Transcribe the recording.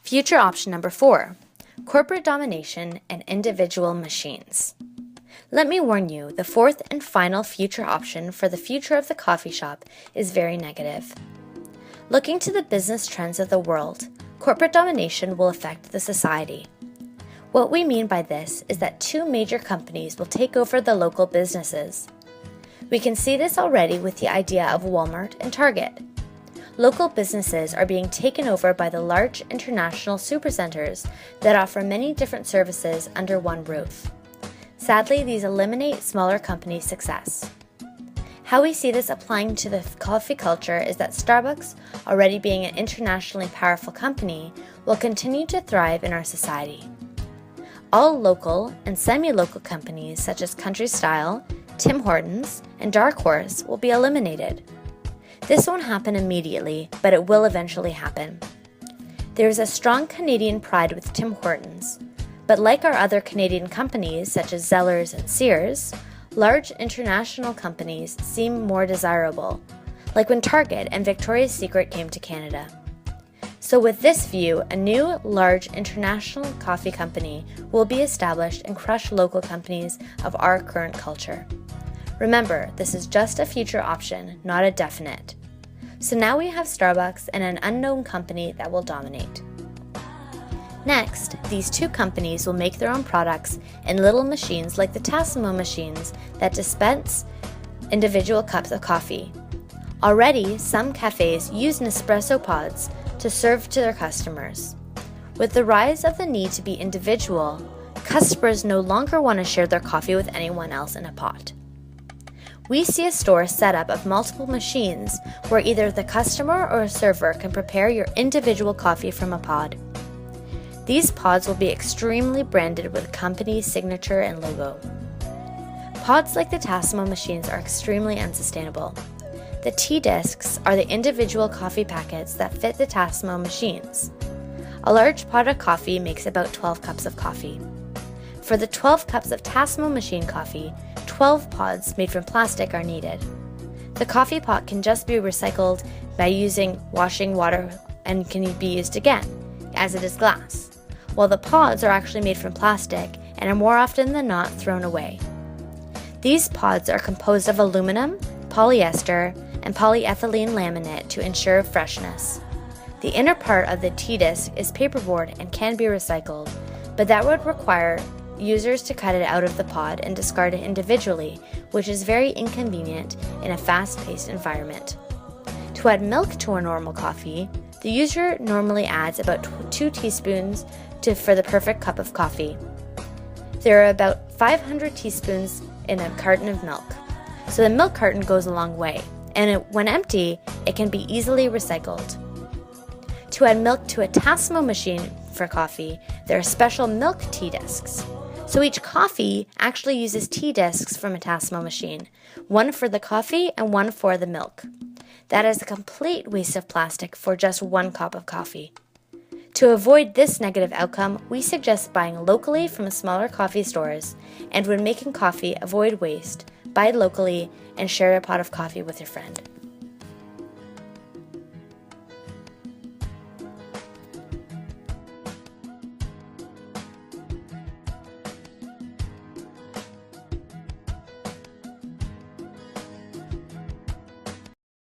Future option number 4, corporate domination and individual machines. Let me warn you, the fourth and final future option for the future of the coffee shop is very negative. Looking to the business trends of the world, corporate domination will affect the society. What we mean by this is that 2 major companies will take over the local businesses. We can see this already with the idea of Walmart and Target. Local businesses are being taken over by the large international supercenters that offer many different services under one roof. Sadly, these eliminate smaller companies' success. How we see this applying to the coffee culture is that Starbucks, already being an internationally powerful company, will continue to thrive in our society. All local and semi-local companies such as Country Style, Tim Hortons, and Dark Horse will be eliminated. This won't happen immediately, but it will eventually happen. There is a strong Canadian pride with Tim Hortons, but like our other Canadian companies such as Zellers and Sears, large international companies seem more desirable, like when Target and Victoria's Secret came to Canada. So with this view, a new, large international coffee company will be established and crush local companies of our current culture. Remember, this is just a future option, not a definite. So now we have Starbucks and an unknown company that will dominate. Next, these 2 companies will make their own products in little machines like the Tassimo machines that dispense individual cups of coffee. Already, some cafes use Nespresso pods to serve to their customers. With the rise of the need to be individual, customers no longer want to share their coffee with anyone else in a pot. We see a store set up of multiple machines where either the customer or a server can prepare your individual coffee from a pod. These pods will be extremely branded with a company's signature and logo. Pods like the Tassimo machines are extremely unsustainable. The tea discs are the individual coffee packets that fit the Tassimo machines. A large pot of coffee makes about 12 cups of coffee. For the 12 cups of Tassimo machine coffee, 12 pods made from plastic are needed. The coffee pot can just be recycled by using washing water and can be used again, as it is glass, while the pods are actually made from plastic and are more often than not thrown away. These pods are composed of aluminum, polyester, and polyethylene laminate to ensure freshness. The inner part of the tea disc is paperboard and can be recycled, but that would require users to cut it out of the pod and discard it individually, which is very inconvenient in a fast-paced environment. To add milk to a normal coffee, the user normally adds about 2 teaspoons for the perfect cup of coffee. There are about 500 teaspoons in a carton of milk, so the milk carton goes a long way, and when empty, it can be easily recycled. To add milk to a Tassimo machine for coffee, there are special milk tea discs. So each coffee actually uses tea discs from a Tassimo machine, one for the coffee and one for the milk. That is a complete waste of plastic for just 1 cup of coffee. To avoid this negative outcome, we suggest buying locally from smaller coffee stores, and when making coffee, avoid waste, buy locally, and share a pot of coffee with your friend.